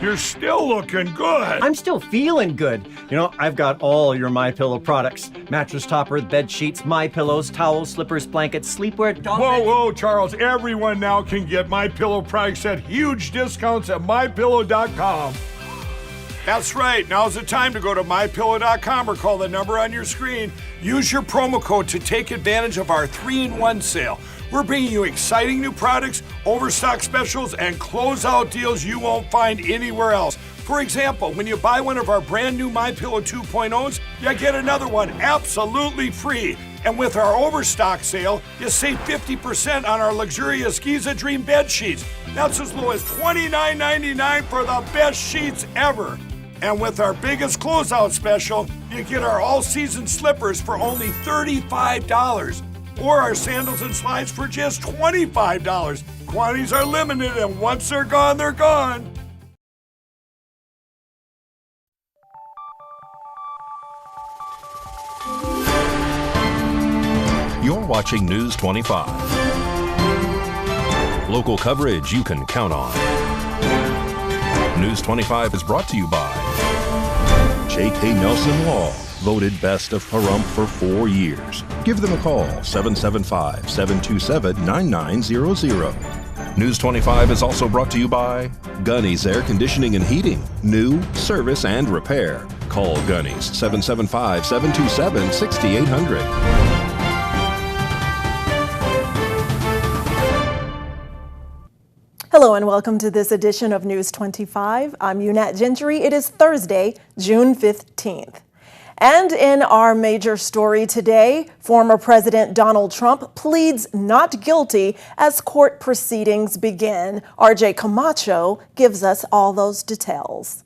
You're still looking good. I'm still feeling good. You know, I've got all your MyPillow products. Mattress topper, bed sheets, MyPillows, towels, slippers, blankets, sleepwear, dog beds. Whoa, Charles. Everyone now can get MyPillow products at huge discounts at MyPillow.com. That's right. Now's the time to go to MyPillow.com or call the number on your screen. Use your promo code to take advantage of our 3-in-1 sale. We're bringing you exciting new products, overstock specials, and closeout deals you won't find anywhere else. For example, when you buy one of our brand new MyPillow 2.0s, you get another one absolutely free. And with our overstock sale, you save 50% on our luxurious Giza Dream bed sheets. That's as low as $29.99 for the best sheets ever. And with our biggest closeout special, you get our all-season slippers for only $35. Or our sandals and slides for just $25. Quantities are limited, and once they're gone, they're gone. You're watching News 25. Local coverage you can count on. News 25 is brought to you by J.K. Nelson Law. Voted best of Pahrump for 4 years. Give them a call, 775-727-9900. News 25 is also brought to you by Gunny's Air Conditioning and Heating. New, service, and repair. Call Gunny's, 775-727-6800. Hello and welcome to this edition of News 25. I'm Unat Gentry. It is Thursday, June 15th. And in our major story today, former President Donald Trump pleads not guilty as court proceedings begin. RJ Camacho gives us all those details.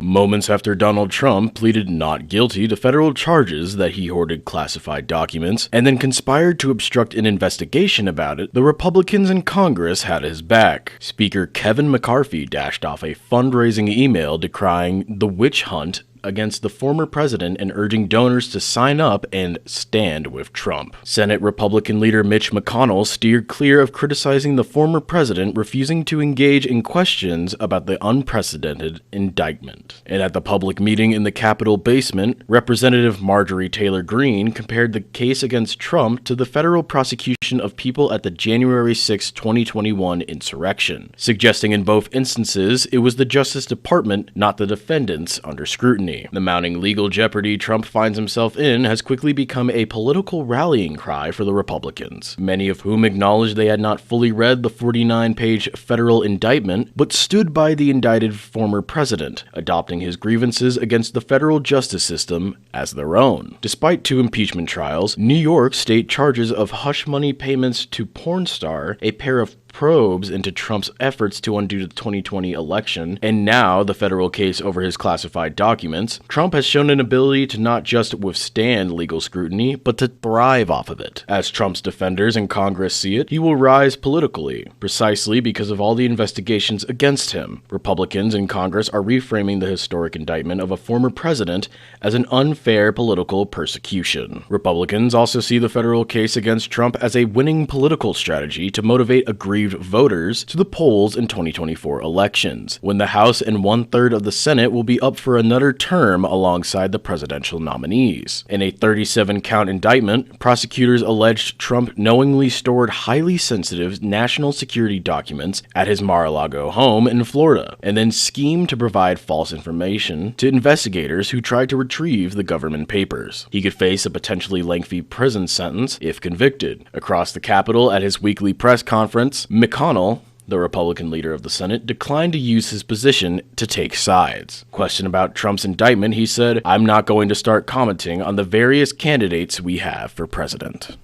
Moments after Donald Trump pleaded not guilty to federal charges that he hoarded classified documents and then conspired to obstruct an investigation about it, the Republicans in Congress had his back. Speaker Kevin McCarthy dashed off a fundraising email decrying the witch hunt against the former president and urging donors to sign up and stand with Trump. Senate Republican leader Mitch McConnell steered clear of criticizing the former president, refusing to engage in questions about the unprecedented indictment. And at the public meeting in the Capitol basement, Representative Marjorie Taylor Greene compared the case against Trump to the federal prosecution of people at the January 6, 2021 insurrection, suggesting in both instances it was the Justice Department, not the defendants, under scrutiny. The mounting legal jeopardy Trump finds himself in has quickly become a political rallying cry for the Republicans, many of whom acknowledged they had not fully read the 49-page federal indictment, but stood by the indicted former president, adopting his grievances against the federal justice system as their own. Despite 2 impeachment trials, New York state charges of hush money payments to porn star, a pair of probes into Trump's efforts to undo the 2020 election, and now the federal case over his classified documents, Trump has shown an ability to not just withstand legal scrutiny, but to thrive off of it. As Trump's defenders in Congress see it, he will rise politically, precisely because of all the investigations against him. Republicans in Congress are reframing the historic indictment of a former president as an unfair political persecution. Republicans also see the federal case against Trump as a winning political strategy to motivate aggrieved voters to the polls in 2024 elections, when the House and 1/3 of the Senate will be up for another term alongside the presidential nominees. In a 37-count indictment, prosecutors alleged Trump knowingly stored highly sensitive national security documents at his Mar-a-Lago home in Florida, and then schemed to provide false information to investigators who tried to retrieve the government papers. He could face a potentially lengthy prison sentence if convicted. Across the Capitol at his weekly press conference, McConnell, the Republican leader of the Senate, declined to use his position to take sides. Questioned about Trump's indictment, he said, "I'm not going to start commenting on the various candidates we have for president."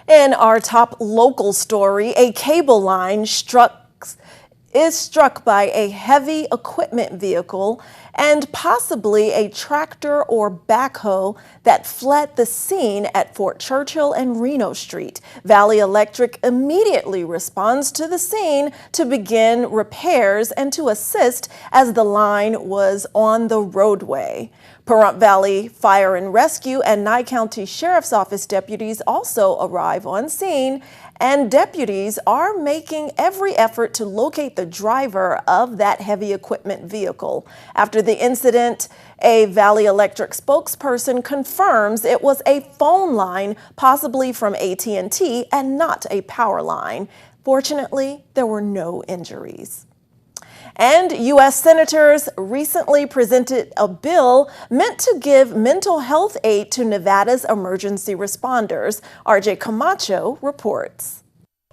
In our top local story, a cable line is struck by a heavy equipment vehicle and possibly a tractor or backhoe that fled the scene at Fort Churchill and Reno Street. Valley Electric immediately responds to the scene to begin repairs and to assist as the line was on the roadway. Pahrump Valley Fire and Rescue and Nye County Sheriff's Office deputies also arrive on scene and deputies are making every effort to locate the driver of that heavy equipment vehicle. After the incident, a Valley Electric spokesperson confirms it was a phone line, possibly from AT&T, and not a power line. Fortunately, there were no injuries. And U.S. senators recently presented a bill meant to give mental health aid to Nevada's emergency responders. RJ Camacho reports.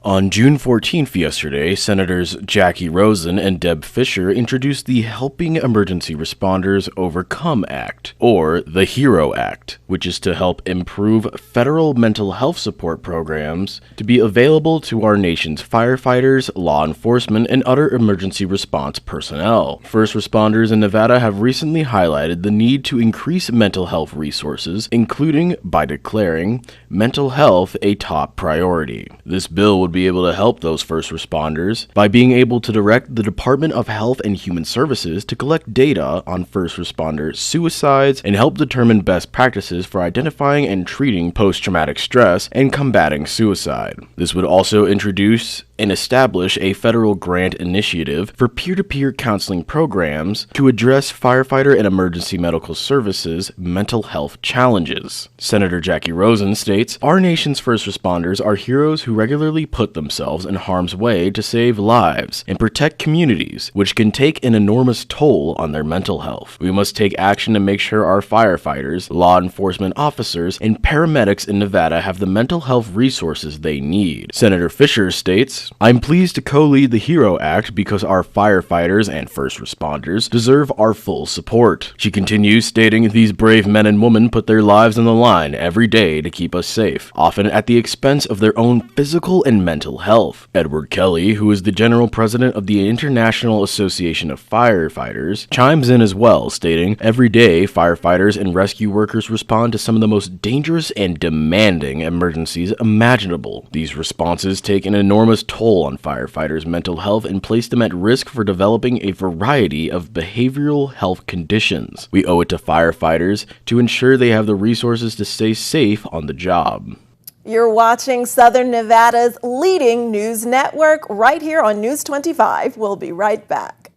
On June 14th yesterday, Senators Jackie Rosen and Deb Fischer introduced the Helping Emergency Responders Overcome Act, or the HERO Act, which is to help improve federal mental health support programs to be available to our nation's firefighters, law enforcement, and other emergency response personnel. First responders in Nevada have recently highlighted the need to increase mental health resources, including by declaring mental health a top priority. This bill would be able to help those first responders by being able to direct the Department of Health and Human Services to collect data on first responder suicides and help determine best practices for identifying and treating post-traumatic stress and combating suicide. This would also introduce and establish a federal grant initiative for peer-to-peer counseling programs to address firefighter and emergency medical services mental health challenges. Senator Jackie Rosen states, "Our nation's first responders are heroes who regularly put themselves in harm's way to save lives and protect communities, which can take an enormous toll on their mental health. We must take action to make sure our firefighters, law enforcement officers, and paramedics in Nevada have the mental health resources they need." Senator Fischer states, "I'm pleased to co-lead the HERO Act because our firefighters and first responders deserve our full support." She continues stating, "These brave men and women put their lives on the line every day to keep us safe, often at the expense of their own physical and mental health." Edward Kelly, who is the general president of the International Association of Firefighters, chimes in as well, stating, "Every day, firefighters and rescue workers respond to some of the most dangerous and demanding emergencies imaginable. These responses take an enormous toll on firefighters' mental health and place them at risk for developing a variety of behavioral health conditions. We owe it to firefighters to ensure they have the resources to stay safe on the job." You're watching Southern Nevada's leading news network right here on News 25. We'll be right back.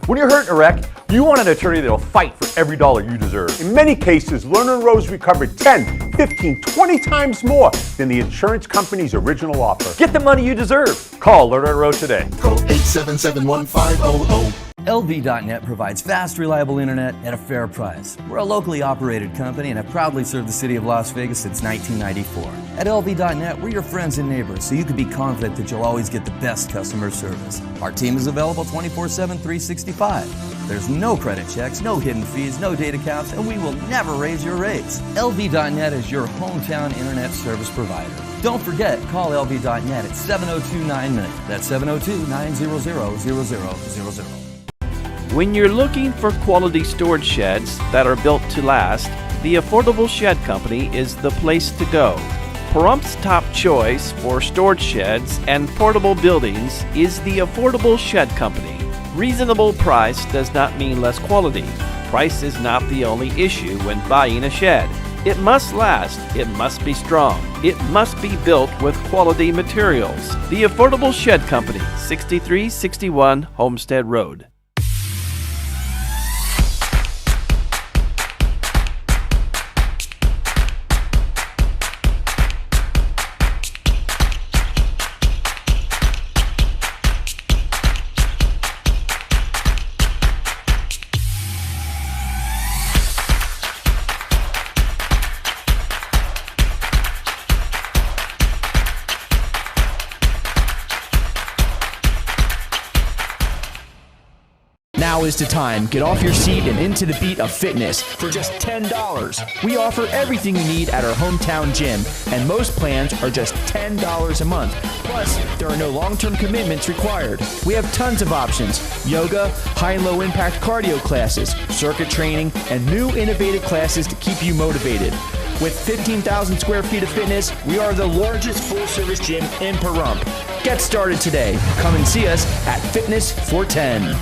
When you're hurt in a wreck, you want an attorney that'll fight for every dollar you deserve. In many cases, Lerner & Rose recovered 10, 15, 20 times more than the insurance company's original offer. Get the money you deserve. Call Lerner & Rose today. Call 877-1500. LV.net provides fast, reliable internet at a fair price. We're a locally operated company and have proudly served the city of Las Vegas since 1994. At LV.net, we're your friends and neighbors, so you can be confident that you'll always get the best customer service. Our team is available 24/7, 365. There's no credit checks, no hidden fees, no data caps, and we will never raise your rates. LV.net is your hometown internet service provider. Don't forget, call LV.net at 702-9-MINUTE. That's 702-900-0000. When you're looking for quality storage sheds that are built to last, the Affordable Shed Company is the place to go. Pahrumph's top choice for storage sheds and portable buildings is the Affordable Shed Company. Reasonable price does not mean less quality. Price is not the only issue when buying a shed. It must last, it must be strong, it must be built with quality materials. The Affordable Shed Company, 6361 Homestead Road. Now is the time. Get off your seat and into the beat of fitness for just $10. We offer everything you need at our hometown gym, and most plans are just $10 a month. Plus, there are no long-term commitments required. We have tons of options: yoga, high and low impact cardio classes, circuit training, and new innovative classes to keep you motivated. With 15,000 square feet of fitness, we are the largest full-service gym in Pahrump. Get started today. Come and see us at Fitness 410.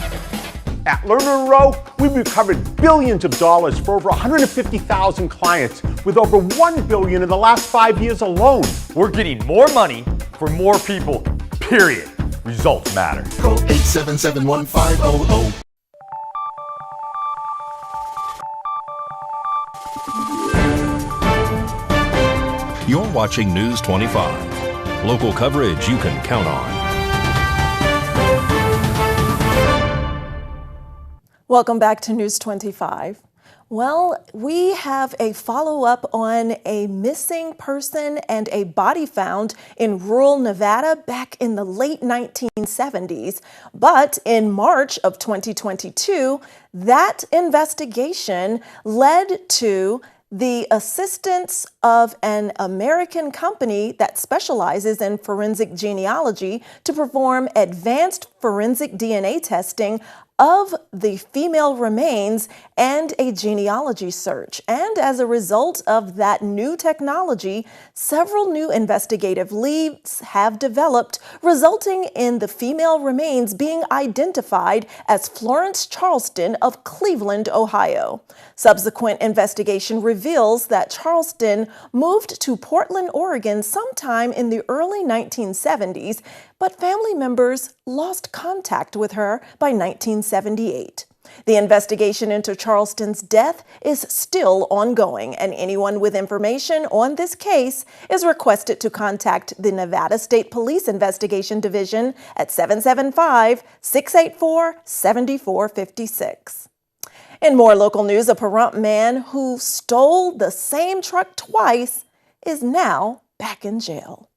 At Lerner & Rowe, we've recovered billions of dollars for over 150,000 clients with over $1 billion in the last 5 years alone. We're getting more money for more people, period. Results matter. Call 877-1500. You're watching News 25. Local coverage you can count on. Welcome back to News 25. Well, we have a follow-up on a missing person and a body found in rural Nevada back in the late 1970s. But in March of 2022, that investigation led to the assistance of an American company that specializes in forensic genealogy to perform advanced forensic DNA testing of the female remains and a genealogy search. And as a result of that new technology, several new investigative leads have developed, resulting in the female remains being identified as Florence Charleston of Cleveland, Ohio. Subsequent investigation reveals that Charleston moved to Portland, Oregon sometime in the early 1970s, but family members lost contact with her by 1978. The investigation into Charleston's death is still ongoing, and anyone with information on this case is requested to contact the Nevada State Police Investigation Division at 775-684-7456. In more local news, a Pahrump man who stole the same truck twice is now back in jail.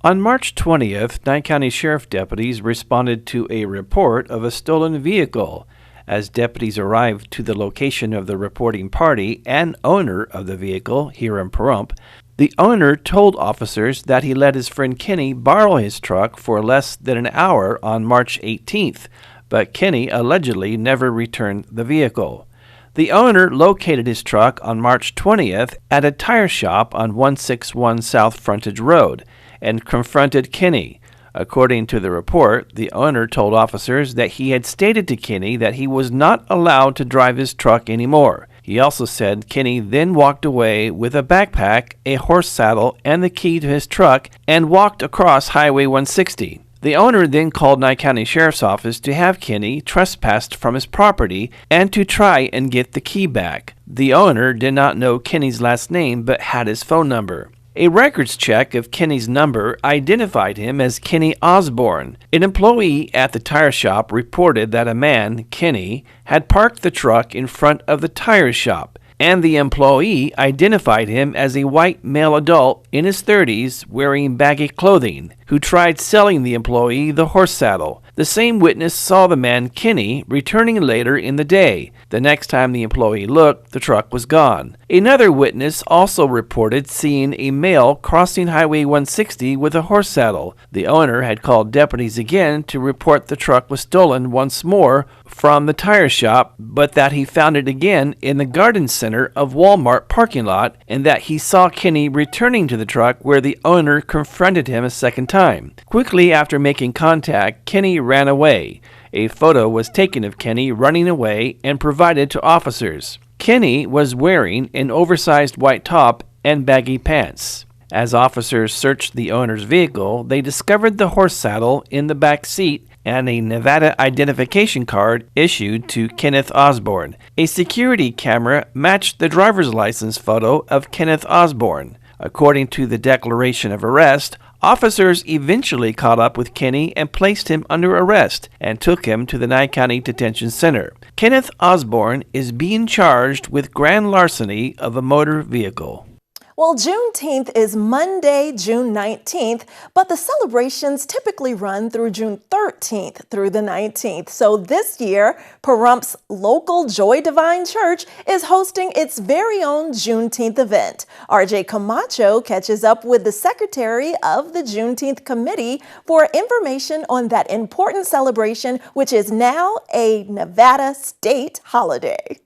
On March 20th, Nye County Sheriff deputies responded to a report of a stolen vehicle. As deputies arrived to the location of the reporting party and owner of the vehicle here in Pahrump, the owner told officers that he let his friend Kenny borrow his truck for less than an hour on March 18th, but Kenny allegedly never returned the vehicle. The owner located his truck on March 20th at a tire shop on 161 South Frontage Road and confronted Kenny. According to the report, the owner told officers that he had stated to Kenny that he was not allowed to drive his truck anymore. He also said Kenny then walked away with a backpack, a horse saddle, and the key to his truck and walked across Highway 160. The owner then called Nye County Sheriff's Office to have Kenny trespassed from his property and to try and get the key back. The owner did not know Kenny's last name but had his phone number. A records check of Kenny's number identified him as Kenny Osborne. An employee at the tire shop reported that a man, Kenny, had parked the truck in front of the tire shop, and the employee identified him as a white male adult in his 30s wearing baggy clothing, who tried selling the employee the horse saddle. The same witness saw the man, Kenny, returning later in the day. The next time the employee looked, the truck was gone. Another witness also reported seeing a male crossing Highway 160 with a horse saddle. The owner had called deputies again to report the truck was stolen once more from the tire shop, but that he found it again in the garden center of Walmart parking lot, and that he saw Kenny returning to the truck where the owner confronted him a second time. Quickly after making contact, Kenny ran away. A photo was taken of Kenny running away and provided to officers. Kenny was wearing an oversized white top and baggy pants. As officers searched the owner's vehicle, they discovered the horse saddle in the back seat and a Nevada identification card issued to Kenneth Osborne. A security camera matched the driver's license photo of Kenneth Osborne. According to the declaration of arrest, officers eventually caught up with Kenny and placed him under arrest and took him to the Nye County Detention Center. Kenneth Osborne is being charged with grand larceny of a motor vehicle. Well, Juneteenth is Monday, June 19th, but the celebrations typically run through June 13th through the 19th. So this year, Pahrump's local Joy Divine Church is hosting its very own Juneteenth event. RJ Camacho catches up with the secretary of the Juneteenth Committee for information on that important celebration, which is now a Nevada state holiday.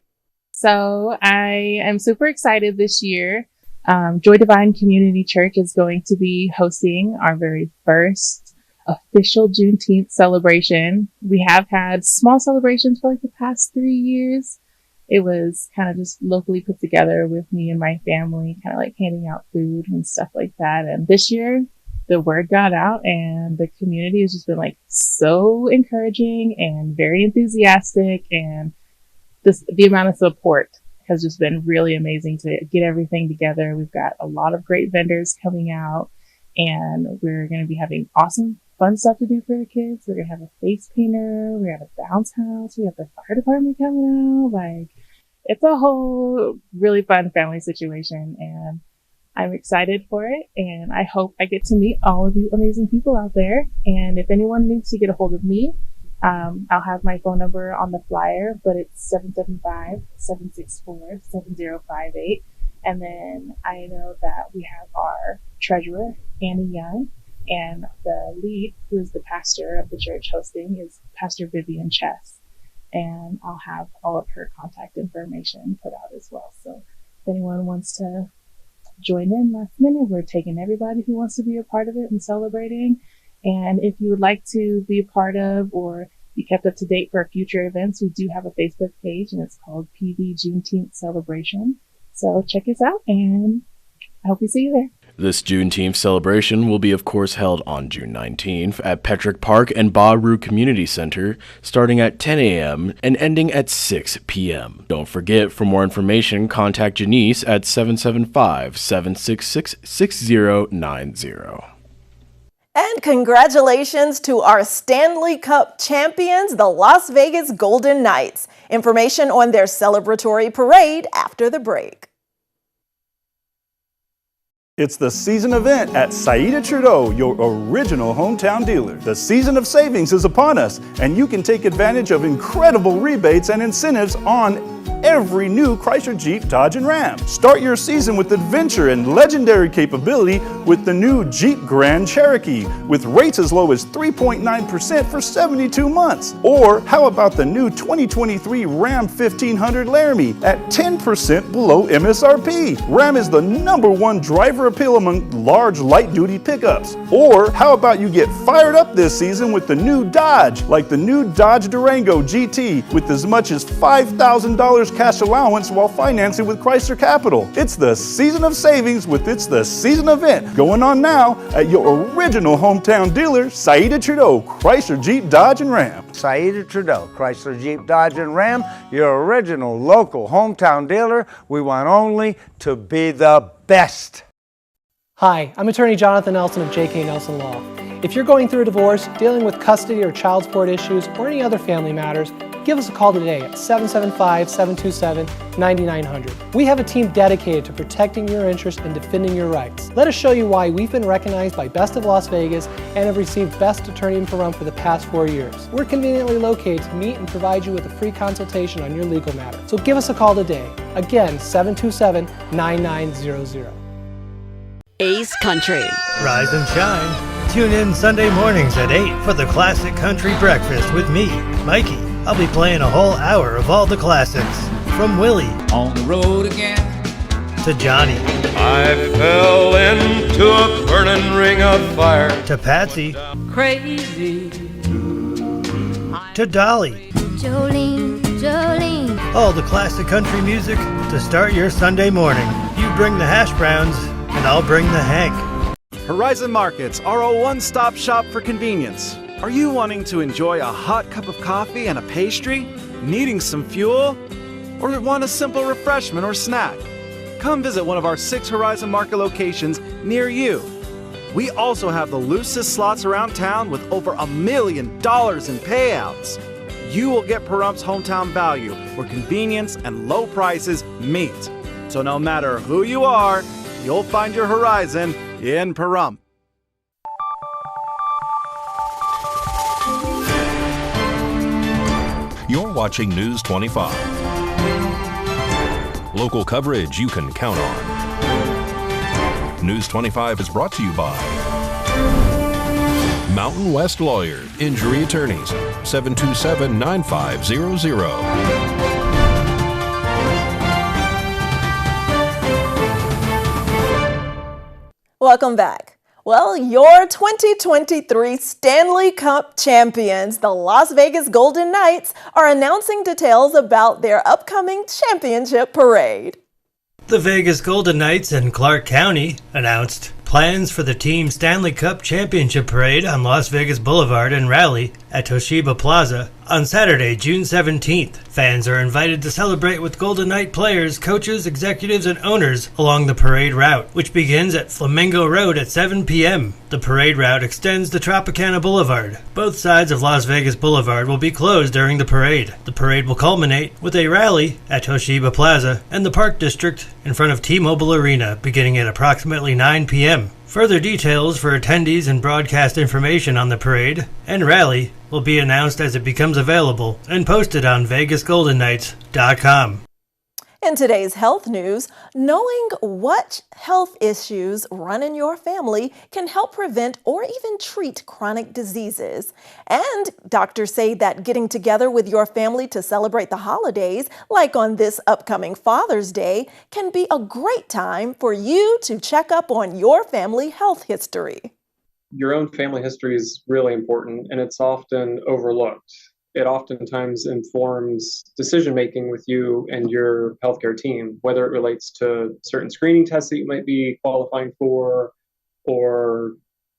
So I am super excited this year. Joy Divine Community Church is going to be hosting our very first official Juneteenth celebration. We have had small celebrations for like the past 3 years. It was kind of just locally put together with me and my family, kind of like handing out food and stuff like that. And this year, the word got out and the community has just been like so encouraging and very enthusiastic, and the amount of support has just been really amazing to get everything together. We've got a lot of great vendors coming out, and we're going to be having awesome fun stuff to do for the kids. We're going to have a face painter, we have a bounce house, we have the fire department coming out. Like, it's a whole really fun family situation, and I'm excited for it, and I hope I get to meet all of you amazing people out there. And if anyone needs to get a hold of me, I'll have my phone number on the flyer, but it's 775-764-7058. And then I know that we have our treasurer, Annie Young, and the lead, who is the pastor of the church hosting, is Pastor Vivian Chess. And I'll have all of her contact information put out as well. So if anyone wants to join in last minute, we're taking everybody who wants to be a part of it and celebrating. And if you would like to be a part of or be kept up to date for future events, we do have a Facebook page, and it's called PV Juneteenth Celebration. So check us out, and I hope we see you there. This Juneteenth celebration will be, of course, held on June 19th at Petrick Park and Baru Community Center, starting at 10 a.m. and ending at 6 p.m. Don't forget, for more information, contact Janice at 775-766-6090. And congratulations to our Stanley Cup champions, the Las Vegas Golden Knights. Information on their celebratory parade after the break. It's the season event at Saida Trudeau, your original hometown dealer. The season of savings is upon us, and you can take advantage of incredible rebates and incentives on every new Chrysler, Jeep, Dodge, and Ram. Start your season with adventure and legendary capability with the new Jeep Grand Cherokee, with rates as low as 3.9% for 72 months. Or how about the new 2023 Ram 1500 Laramie at 10% below MSRP? Ram is the #1 driver appeal among large light-duty pickups. Or how about you get fired up this season with the new Dodge, like the new Dodge Durango GT, with as much as $5,000 cash allowance while financing with Chrysler Capital. It's the season of savings with It's the Season event going on now at your original hometown dealer, Saida Trudeau, Chrysler, Jeep, Dodge, and Ram. Saida Trudeau, Chrysler, Jeep, Dodge, and Ram, your original local hometown dealer. We want only to be the best. Hi, I'm attorney Jonathan Nelson of J.K. Nelson Law. If you're going through a divorce, dealing with custody or child support issues, or any other family matters, give us a call today at 775-727-9900. We have a team dedicated to protecting your interests and defending your rights. Let us show you why we've been recognized by Best of Las Vegas and have received Best Attorney in Pahrump for the past 4 years. We're conveniently located to meet and provide you with a free consultation on your legal matter. So give us a call today. Again, 727-9900. Ace Country. Rise and shine. Tune in Sunday mornings at 8 for the Classic Country Breakfast with me, Mikey. I'll be playing a whole hour of all the classics. From Willie. On the road again. To Johnny. I fell into a burning ring of fire. To Patsy. Crazy. To Dolly. Jolene, Jolene. All the classic country music to start your Sunday morning. You bring the hash browns, and I'll bring the Hank. Horizon Markets are a one-stop shop for convenience. Are you wanting to enjoy a hot cup of coffee and a pastry? Needing some fuel? Or want a simple refreshment or snack? Come visit one of our 6 Horizon Market locations near you. We also have the loosest slots around town with over $1 million in payouts. You will get Pahrump's hometown value, where convenience and low prices meet. So no matter who you are, you'll find your Horizon in Pahrump. You're watching News 25. Local coverage you can count on. News 25 is brought to you by Mountain West Lawyer, Injury Attorneys, 727-9500. Welcome back. Well, your 2023 Stanley Cup champions, the Las Vegas Golden Knights, are announcing details about their upcoming championship parade. The Vegas Golden Knights in Clark County announced plans for the team Stanley Cup Championship Parade on Las Vegas Boulevard and Rally at Toshiba Plaza on Saturday, June 17th. Fans are invited to celebrate with Golden Knight players, coaches, executives, and owners along the parade route, which begins at Flamingo Road at 7 p.m. The parade route extends to Tropicana Boulevard. Both sides of Las Vegas Boulevard will be closed during the parade. The parade will culminate with a rally at Toshiba Plaza and the Park District in front of T-Mobile Arena beginning at approximately 9 p.m. Further details for attendees and broadcast information on the parade and rally will be announced as it becomes available and posted on VegasGoldenKnights.com. In today's health news, knowing what health issues run in your family can help prevent or even treat chronic diseases. And doctors say that getting together with your family to celebrate the holidays, like on this upcoming Father's Day, can be a great time for you to check up on your family health history. Your own family history is really important, and it's often overlooked. It oftentimes informs decision-making with you and your healthcare team, whether it relates to certain screening tests that you might be qualifying for, or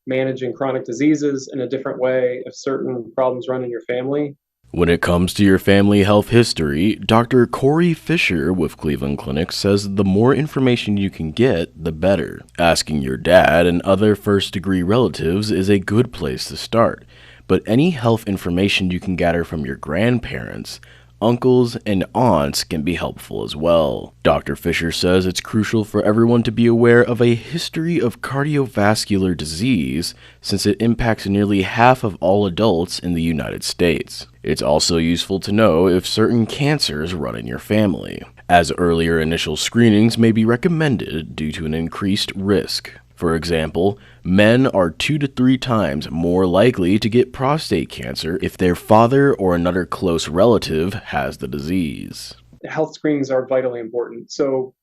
managing chronic diseases in a different way if certain problems run in your family. When it comes to your family health history, Dr. Corey Fisher with Cleveland Clinic says the more information you can get, the better. Asking your dad and other first-degree relatives is a good place to start. But any health information you can gather from your grandparents, uncles, and aunts can be helpful as well. Dr. Fisher says it's crucial for everyone to be aware of a history of cardiovascular disease since it impacts nearly half of all adults in the United States. It's also useful to know if certain cancers run in your family, as earlier initial screenings may be recommended due to an increased risk. For example, men are 2 to 3 times more likely to get prostate cancer if their father or another close relative has the disease. Health screenings are vitally important. So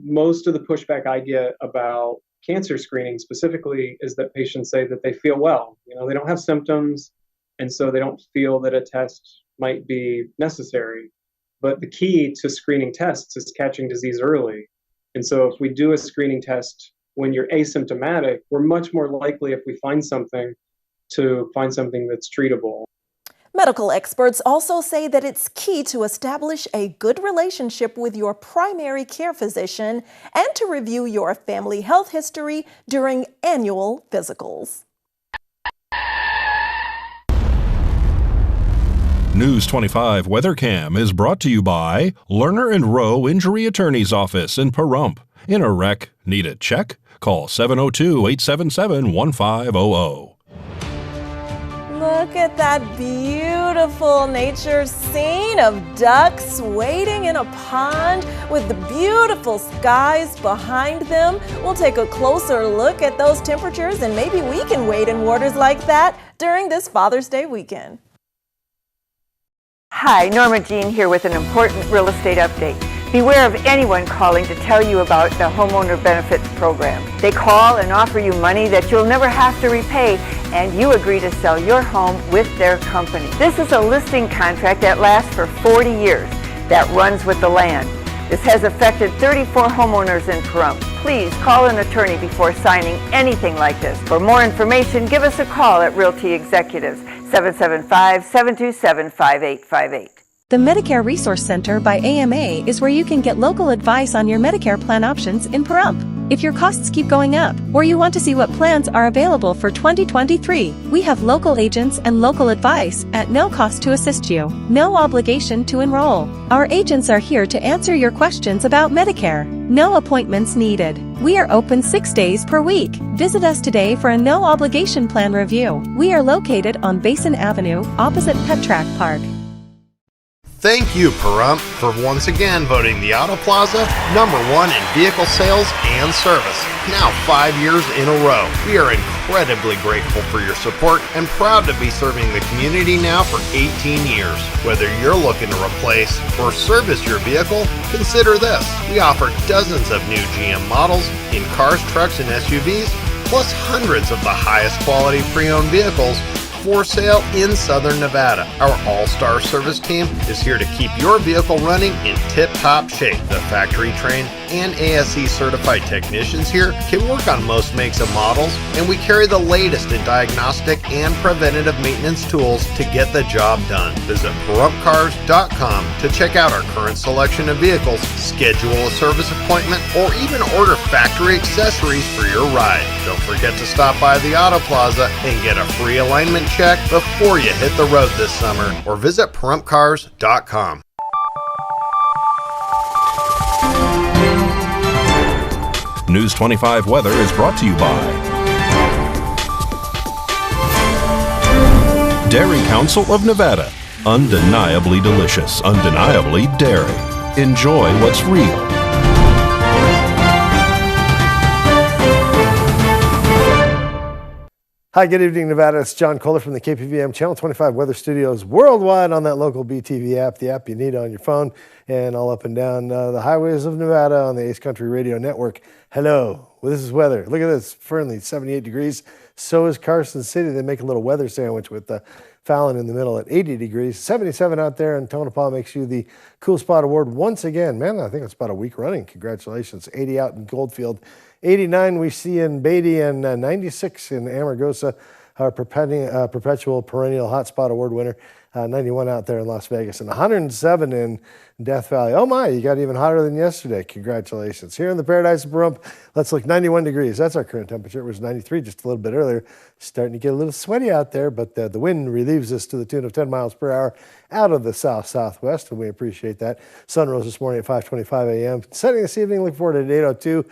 most of the pushback I get about cancer screening specifically is that patients say that they feel well. They don't have symptoms, and so they don't feel that a test might be necessary. But the key to screening tests is catching disease early. And so if we do a screening test when you're asymptomatic, we're much more likely, if we find something, to find something that's treatable. Medical experts also say that it's key to establish a good relationship with your primary care physician and to review your family health history during annual physicals. News 25 WeatherCam is brought to you by Lerner and Rowe Injury Attorney's Office in Pahrump. In a wreck, need a check? Call 702-877-1500. Look at that beautiful nature scene of ducks wading in a pond with the beautiful skies behind them. We'll take a closer look at those temperatures and maybe we can wade in waters like that during this Father's Day weekend. Hi, Norma Jean here with an important real estate update. Beware of anyone calling to tell you about the Homeowner Benefits Program. They call and offer you money that you'll never have to repay, and you agree to sell your home with their company. This is a listing contract that lasts for 40 years, that runs with the land. This has affected 34 homeowners in Pahrump. Please call an attorney before signing anything like this. For more information, give us a call at Realty Executives, 775-727-5858. The Medicare Resource Center by AMA is where you can get local advice on your Medicare plan options in Pahrump. If your costs keep going up, or you want to see what plans are available for 2023, we have local agents and local advice at no cost to assist you. No obligation to enroll. Our agents are here to answer your questions about Medicare. No appointments needed. We are open 6 days per week. Visit us today for a no-obligation plan review. We are located on Basin Avenue, opposite Petrack Park. Thank you, Pahrump, for once again voting the Auto Plaza #1 in vehicle sales and service, now 5 years in a row. We are incredibly grateful for your support and proud to be serving the community now for 18 years. Whether you're looking to replace or service your vehicle, consider this. We offer dozens of new GM models in cars, trucks, and SUVs, plus hundreds of the highest quality pre-owned vehicles for sale in Southern Nevada. Our all-star service team is here to keep your vehicle running in tip-top shape. The factory-trained and ASE certified technicians here can work on most makes and models, and we carry the latest in diagnostic and preventative maintenance tools to get the job done. Visit ParumpCars.com to check out our current selection of vehicles, schedule a service appointment, or even order factory accessories for your ride. Don't forget to stop by the Auto Plaza and get a free alignment check before you hit the road this summer, or visit ParumpCars.com. News 25 weather is brought to you by Dairy Council of Nevada. Undeniably delicious, undeniably dairy. Enjoy what's real. Hi, good evening, Nevada. It's John Kohler from the KPVM Channel 25 Weather Studios worldwide on that local BTV app, the app you need on your phone, and all up and down the highways of Nevada on the Ace Country Radio Network. Hello. Well, this is weather. Look at this. Fernley, 78 degrees. So is Carson City. They make a little weather sandwich with Fallon in the middle at 80 degrees. 77 out there, and Tonopah makes you the Cool Spot Award once again. Man, I think it's about a week running. Congratulations. 80 out in Goldfield. 89 we see in Beatty, and 96 in Amargosa, our perpetual perennial Hotspot Award winner. 91 out there in Las Vegas, and 107 in Death Valley. Oh my, you got even hotter than yesterday. Congratulations. Here in the Paradise of Pahrump, let's look, 91 degrees. That's our current temperature. It was 93 just a little bit earlier. Starting to get a little sweaty out there, but the wind relieves us to the tune of 10 miles per hour out of the south-southwest, and we appreciate that. Sun rose this morning at 5:25 a.m. Setting this evening, look forward at 8:02.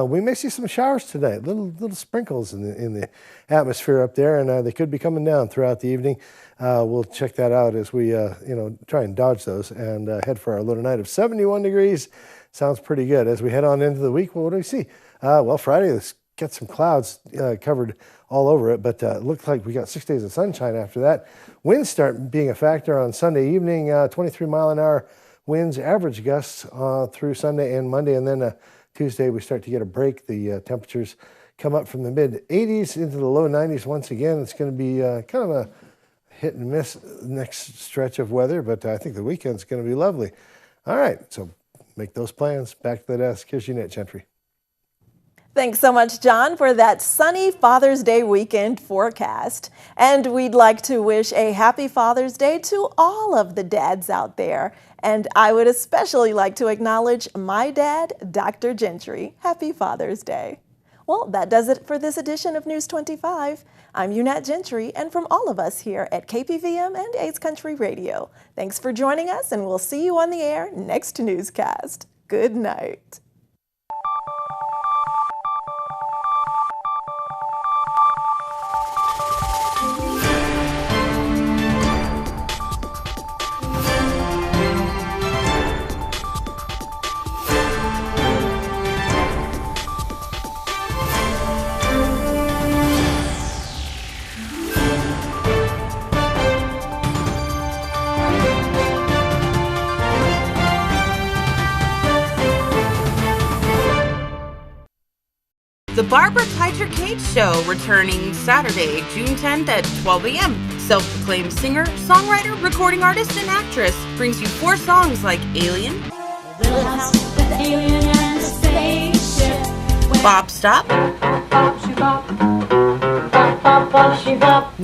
We may see some showers tonight, little sprinkles in the atmosphere up there, and they could be coming down throughout the evening. We'll check that out as we try and dodge those and head for our low tonight of 71 degrees. Sounds pretty good. As we head on into the week, well, what do we see? Well, Friday, let's get some clouds covered all over it, but it looks like we got 6 days of sunshine after that. Winds start being a factor on Sunday evening, 23 mile an hour winds, average gusts through Sunday and Monday, and then Tuesday, we start to get a break. The temperatures come up from the mid-80s into the low 90s once again. It's going to be kind of a hit and miss next stretch of weather, but I think the weekend's going to be lovely. All right, so make those plans. Back to the desk. Here's your net, Gentry. Thanks so much, John, for that sunny Father's Day weekend forecast. And we'd like to wish a happy Father's Day to all of the dads out there. And I would especially like to acknowledge my dad, Dr. Gentry. Happy Father's Day. Well, that does it for this edition of News 25. I'm Unat Gentry, and from all of us here at KPVM and Ace Country Radio, thanks for joining us, and we'll see you on the air next newscast. Good night. The Barbara Teicher Cage Show, returning Saturday, June 10th at 12 a.m. Self-proclaimed singer, songwriter, recording artist, and actress brings you 4 songs like Alien, Bop Stop,